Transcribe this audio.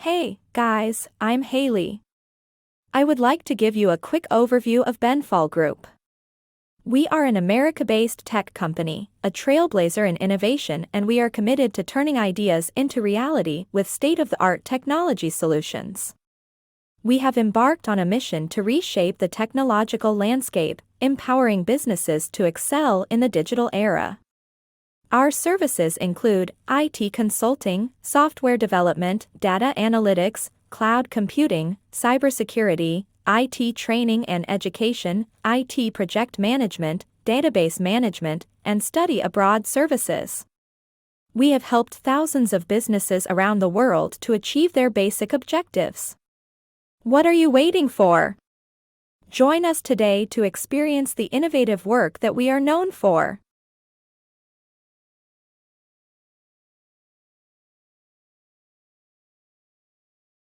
Hey, guys, I'm Hailey. I would like to give you a quick overview of Benfol Group. We are an America-based tech company, a trailblazer in innovation, and we are committed to turning ideas into reality with state-of-the-art technology solutions. We have embarked on a mission to reshape the technological landscape, empowering businesses to excel in the digital era. Our services include IT consulting, software development, data analytics, cloud computing, cybersecurity, IT training and education, IT project management, database management, and study abroad services. We have helped thousands of businesses around the world to achieve their basic objectives. What are you waiting for? Join us today to experience the innovative work that we are known for.